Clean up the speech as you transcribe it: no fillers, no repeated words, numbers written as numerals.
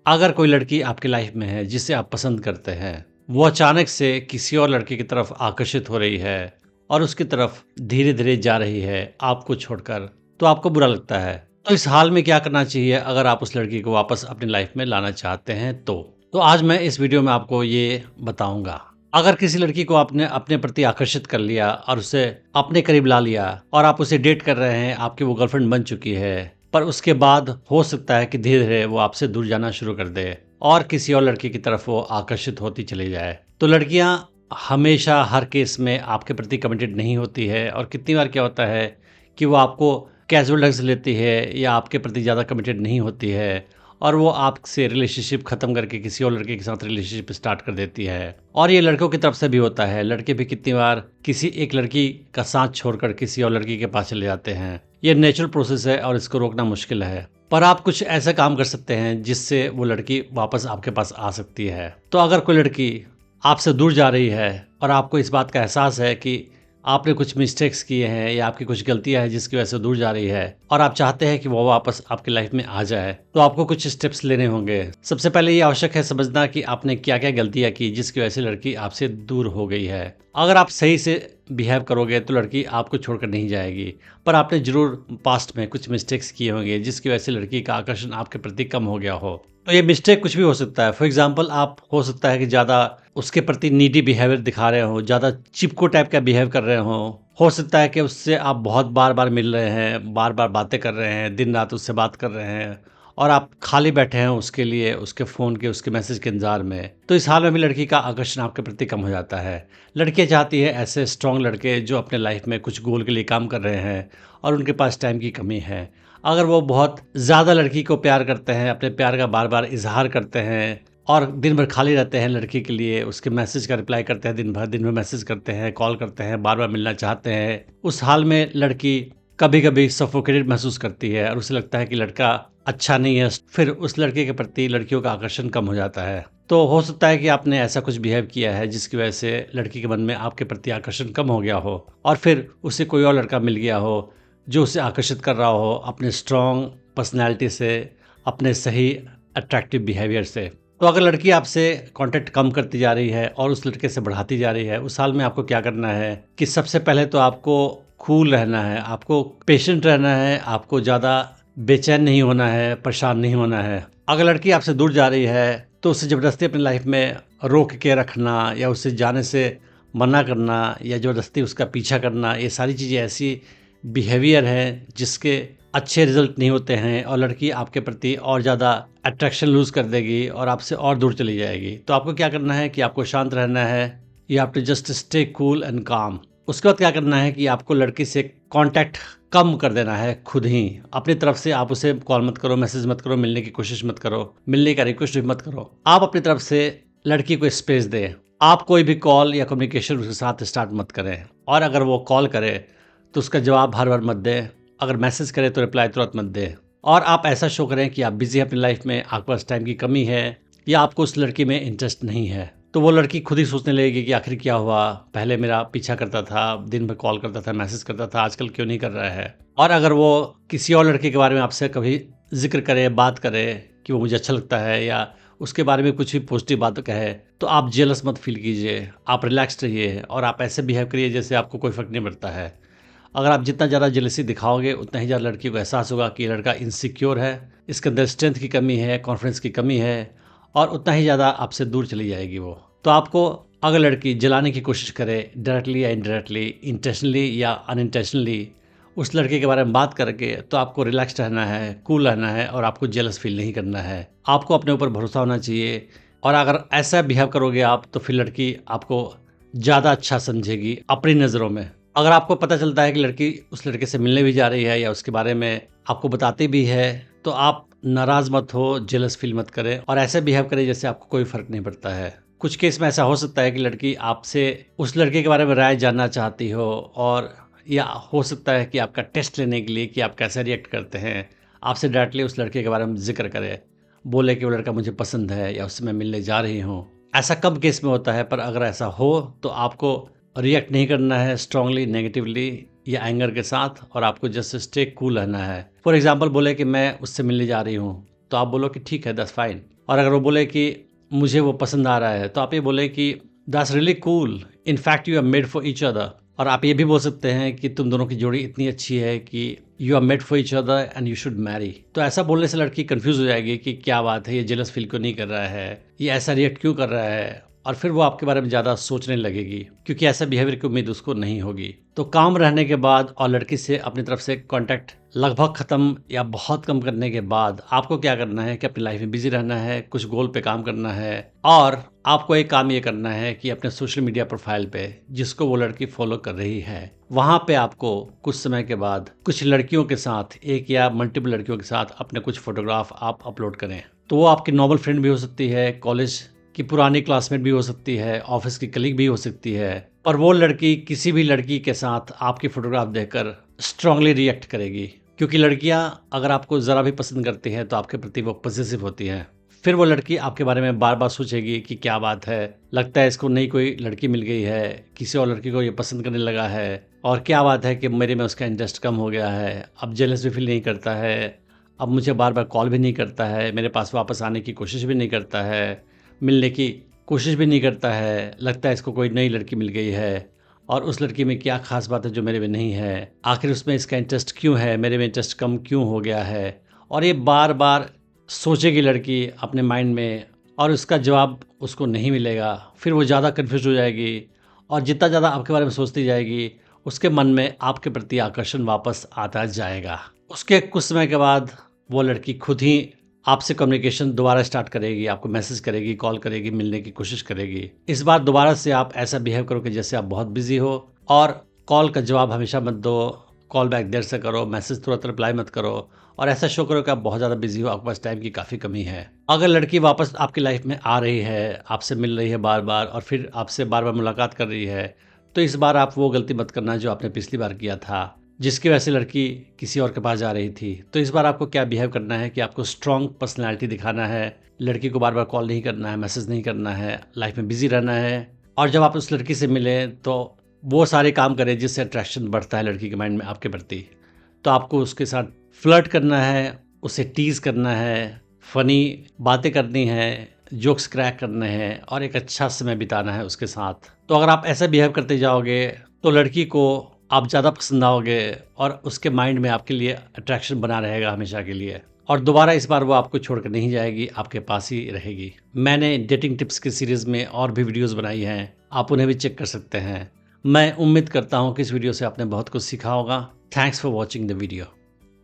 अगर कोई लड़की आपकी लाइफ में है जिसे आप पसंद करते हैं, वो अचानक से किसी और लड़के की तरफ आकर्षित हो रही है और उसकी तरफ धीरे-धीरे जा रही है आपको छोड़कर, तो आपको बुरा लगता है। तो इस हाल में क्या करना चाहिए अगर आप उस लड़की को वापस अपनी लाइफ में लाना चाहते हैं तो? तो आज मैं इस वीडियो में आपको ये बताऊँगा। अगर किसी लड़की को आपने अपने प्रति आकर्षित कर लिया और उसे अपने करीब ला लिया और आप उसे डेट कर रहे हैं, आपकी वो गर्लफ्रेंड बन चुकी है, पर उसके बाद हो सकता है कि धीरे-धीरे वो आपसे दूर जाना शुरू कर दे और किसी और लड़की की तरफ वो आकर्षित होती चली जाए। तो लड़कियां हमेशा हर केस में आपके प्रति कमिटेड नहीं होती है और कितनी बार क्या होता है कि वो आपको कैजुअल ढंग से लेती है या आपके प्रति ज़्यादा कमिटेड नहीं होती है और वो आपसे रिलेशनशिप ख़त्म करके किसी और लड़के के साथ रिलेशनशिप स्टार्ट कर देती है। और ये लड़कों की तरफ से भी होता है, लड़के भी कितनी बार किसी एक लड़की का साथ छोड़कर किसी और लड़की के पास चले जाते हैं। ये नेचुरल प्रोसेस है और इसको रोकना मुश्किल है, पर आप कुछ ऐसा काम कर सकते हैं जिससे वो लड़की वापस आपके पास आ सकती है। तो अगर कोई लड़की आपसे दूर जा रही है और आपको इस बात का एहसास है कि आपने कुछ मिस्टेक्स किए हैं या आपकी कुछ गलतियां हैं जिसकी वजह से दूर जा रही है और आप चाहते हैं कि वो वापस आपकी लाइफ में आ जाए, तो आपको कुछ स्टेप्स लेने होंगे। सबसे पहले ये आवश्यक है समझना कि आपने क्या क्या गलतियां की जिसकी वजह से लड़की आपसे दूर हो गई है। अगर आप सही से बिहेव करोगे तो लड़की आपको छोड़कर नहीं जाएगी, पर आपने जरूर पास्ट में कुछ मिस्टेक्स किए होंगे जिसकी वजह से लड़की का आकर्षण आपके प्रति कम हो गया हो। तो ये मिस्टेक कुछ भी हो सकता है। फॉर एग्जाम्पल, आप हो सकता है कि ज़्यादा उसके प्रति नीडी बिहेवियर दिखा रहे हो, ज़्यादा चिपको टाइप का बिहेव कर रहे हो सकता है कि उससे आप बहुत बार बार मिल रहे हैं, बार बार बातें कर रहे हैं, दिन रात उससे बात कर रहे हैं और आप खाली बैठे हैं उसके लिए, उसके फ़ोन के, उसके मैसेज के इंतज़ार में। तो इस हाल में भी लड़की का आकर्षण आपके प्रति कम हो जाता है। लड़कियाँ चाहती है ऐसे स्ट्रॉन्ग लड़के जो अपने लाइफ में कुछ गोल के लिए काम कर रहे हैं और उनके पास टाइम की कमी है। अगर वो बहुत ज़्यादा लड़की को प्यार करते हैं, अपने प्यार का बार बार इजहार करते हैं और दिन भर खाली रहते हैं लड़की के लिए, उसके मैसेज का रिप्लाई करते हैं, दिन भर मैसेज करते हैं, कॉल करते हैं, बार बार मिलना चाहते हैं, उस हाल में लड़की कभी कभी सफोकेटेड महसूस करती है और उसे लगता है कि लड़का अच्छा नहीं है। फिर उस लड़के के प्रति लड़कियों का आकर्षण कम हो जाता है। तो हो सकता है कि आपने ऐसा कुछ बिहेव किया है जिसकी वजह से लड़की के मन में आपके प्रति आकर्षण कम हो गया हो और फिर उसे कोई और लड़का मिल गया हो जो उसे आकर्षित कर रहा हो अपने स्ट्रॉन्ग पर्सनैलिटी से, अपने सही अट्रैक्टिव बिहेवियर से। तो अगर लड़की आपसे कांटेक्ट कम करती जा रही है और उस लड़के से बढ़ाती जा रही है, उस हाल में आपको क्या करना है कि सबसे पहले तो आपको कूल रहना है, आपको पेशेंट रहना है, आपको ज़्यादा बेचैन नहीं होना है, परेशान नहीं होना है। अगर लड़की आपसे दूर जा रही है तो उसे ज़बरदस्ती अपनी लाइफ में रोक के रखना या उसे जाने से मना करना या ज़बरदस्ती उसका पीछा करना, ये सारी चीज़ें ऐसी बिहेवियर है जिसके अच्छे रिजल्ट नहीं होते हैं और लड़की आपके प्रति और ज़्यादा अट्रैक्शन लूज़ कर देगी और आपसे और दूर चली जाएगी। तो आपको क्या करना है कि आपको शांत रहना है, you have to just stay cool and calm. उसके बाद क्या करना है कि आपको लड़की से कांटेक्ट कम कर देना है खुद ही। अपनी तरफ से आप उसे कॉल मत करो, मैसेज मत करो, मिलने की कोशिश मत करो, मिलने का रिक्वेस्ट भी मत करो। आप अपनी तरफ से लड़की को स्पेस दें। आप कोई भी कॉल या कम्युनिकेशन उसके साथ स्टार्ट मत करें और अगर वो कॉल करे तो उसका जवाब हर बार मत दें। अगर मैसेज करें तो रिप्लाई तुरंत मत दें और आप ऐसा शो करें कि आप बिजी हैं अपनी लाइफ में, आपके पास टाइम की कमी है या आपको उस लड़की में इंटरेस्ट नहीं है। तो वो लड़की खुद ही सोचने लगेगी कि आखिर क्या हुआ, पहले मेरा पीछा करता था, दिन भर कॉल करता था, मैसेज करता था, आजकल क्यों नहीं कर रहा है। और अगर वो किसी और लड़के के बारे में आपसे कभी जिक्र करे, बात करे कि वो मुझे अच्छा लगता है या उसके बारे में कुछ भी पॉजिटिव बात कहे, तो आप जेलस मत फील कीजिए, आप रिलैक्स रहिए और आप ऐसे बिहेव करिए जैसे आपको कोई फ़र्क नहीं पड़ता है। अगर आप जितना ज़्यादा जेलसी दिखाओगे उतना ही ज़्यादा लड़की को एहसास होगा कि ये लड़का इनसिक्योर है, इसके अंदर स्ट्रेंथ की कमी है, कॉन्फिडेंस की कमी है और उतना ही ज़्यादा आपसे दूर चली जाएगी वो। तो आपको अगर लड़की जलाने की कोशिश करे डायरेक्टली या इनडायरेक्टली, इंटेंशनली या अनइंटेंशनली उस लड़के के बारे में बात करके, तो आपको रिलैक्स रहना है, कूल रहना है और आपको जेलस फील नहीं करना है। आपको अपने ऊपर भरोसा होना चाहिए और अगर ऐसा बिहेव करोगे आप तो फिर लड़की आपको ज़्यादा अच्छा समझेगी अपनी नज़रों में। अगर आपको पता चलता है कि लड़की उस लड़के से मिलने भी जा रही है या उसके बारे में आपको बताती भी है, तो आप नाराज़ मत हो, जेलस फील मत करें और ऐसे बिहेव करें जैसे आपको कोई फ़र्क नहीं पड़ता है। कुछ केस में ऐसा हो सकता है कि लड़की आपसे उस लड़के के बारे में राय जानना चाहती हो और या हो सकता है कि आपका टेस्ट लेने के लिए कि आप कैसे रिएक्ट करते हैं, आपसे डायरेक्टली उस लड़के के बारे में जिक्र करे, बोले कि वो लड़का मुझे पसंद है या उससे मैं मिलने जा रही हूँ। ऐसा कम केस में होता है, पर अगर ऐसा हो तो आपको रिएक्ट नहीं करना है स्ट्रांगली, नेगेटिवली या एंगर के साथ और आपको जस्ट स्टे कूल रहना है। फॉर एग्जांपल बोले कि मैं उससे मिलने जा रही हूँ, तो आप बोलो कि ठीक है, दैट्स फाइन, और अगर वो बोले कि मुझे वो पसंद आ रहा है, तो आप ये बोले कि that's really cool, in fact you are made for each other. और आप ये भी बोल सकते हैं कि तुम दोनों की जोड़ी इतनी अच्छी है कि you are made for each other and you should marry. तो ऐसा बोलने से लड़की कंफ्यूज हो जाएगी कि क्या बात है, ये जेलस फील क्यों नहीं कर रहा है, ये ऐसा रिएक्ट क्यों कर रहा है, और फिर वो आपके बारे में ज़्यादा सोचने लगेगी, क्योंकि ऐसा बिहेवियर की उम्मीद उसको नहीं होगी। तो काम रहने के बाद और लड़की से अपनी तरफ से कांटेक्ट लगभग ख़त्म या बहुत कम करने के बाद आपको क्या करना है कि अपनी लाइफ में बिजी रहना है, कुछ गोल पे काम करना है, और आपको एक काम ये करना है कि अपने सोशल मीडिया प्रोफाइल पे जिसको वो लड़की फॉलो कर रही है, वहाँ पे आपको कुछ समय के बाद कुछ लड़कियों के साथ, एक या मल्टीपल लड़कियों के साथ अपने कुछ फोटोग्राफ आप अपलोड करें। तो वो आपकी नॉर्मल फ्रेंड भी हो सकती है, कॉलेज की पुरानी क्लासमेट भी हो सकती है, ऑफिस की कलीग भी हो सकती है, पर वो लड़की किसी भी लड़की के साथ आपकी फोटोग्राफ देखकर स्ट्रांगली रिएक्ट करेगी, क्योंकि लड़कियां अगर आपको ज़रा भी पसंद करती हैं तो आपके प्रति वो पॉजिटिव होती हैं। फिर वो लड़की आपके बारे में बार बार सोचेगी कि क्या बात है, लगता है इसको नई कोई लड़की मिल गई है, किसी और लड़की को ये पसंद करने लगा है, और क्या बात है कि मेरे में उसका इंटरेस्ट कम हो गया है, अब जेलस भी फील नहीं करता है, अब मुझे बार बार कॉल भी नहीं करता है, मेरे पास वापस आने की कोशिश भी नहीं करता है, मिलने की कोशिश भी नहीं करता है, लगता है इसको कोई नई लड़की मिल गई है, और उस लड़की में क्या खास बात है जो मेरे में नहीं है, आखिर उसमें इसका इंटरेस्ट क्यों है, मेरे में इंटरेस्ट कम क्यों हो गया है। और ये बार बार सोचेगी लड़की अपने माइंड में, और उसका जवाब उसको नहीं मिलेगा। फिर वो ज़्यादा कन्फ्यूज हो जाएगी, और जितना ज़्यादा आपके बारे में सोचती जाएगी उसके मन में आपके प्रति आकर्षण वापस आता जाएगा। उसके कुछ समय के बाद वो लड़की खुद ही आपसे कम्युनिकेशन दोबारा स्टार्ट करेगी, आपको मैसेज करेगी, कॉल करेगी, मिलने की कोशिश करेगी। इस बार दोबारा से आप ऐसा बिहेव करो कि जैसे आप बहुत बिजी हो, और कॉल का जवाब हमेशा मत दो, कॉल बैक देर से करो, मैसेज तुरंत रिप्लाई मत करो, और ऐसा शो करो कि आप बहुत ज़्यादा बिजी हो, आपके पास टाइम की काफ़ी कमी है। अगर लड़की वापस आपकी लाइफ में आ रही है, आपसे मिल रही है बार बार, और फिर आपसे बार बार मुलाकात कर रही है, तो इस बार आप वो गलती मत करना जो आपने पिछली बार किया था, जिसकी वजह से लड़की किसी और के पास जा रही थी। तो इस बार आपको क्या बिहेव करना है कि आपको स्ट्रॉन्ग पर्सनैलिटी दिखाना है, लड़की को बार बार कॉल नहीं करना है, मैसेज नहीं करना है, लाइफ में बिजी रहना है, और जब आप उस लड़की से मिलें तो वो सारे काम करें जिससे अट्रैक्शन बढ़ता है लड़की के माइंड में आपके प्रति। तो आपको उसके साथ फ्लर्ट करना है, उसे टीज़ करना है, फ़नी बातें करनी है, जोक्स क्रैक करने हैं, और एक अच्छा समय बिताना है उसके साथ। तो अगर आप ऐसा बिहेव करते जाओगे तो लड़की को आप ज़्यादा पसंद आओगे, और उसके माइंड में आपके लिए अट्रैक्शन बना रहेगा हमेशा के लिए, और दोबारा इस बार वो आपको छोड़कर नहीं जाएगी, आपके पास ही रहेगी। मैंने डेटिंग टिप्स की सीरीज़ में और भी वीडियोस बनाई हैं, आप उन्हें भी चेक कर सकते हैं। मैं उम्मीद करता हूँ कि इस वीडियो से आपने बहुत कुछ सीखा होगा। Thanks for watching the video.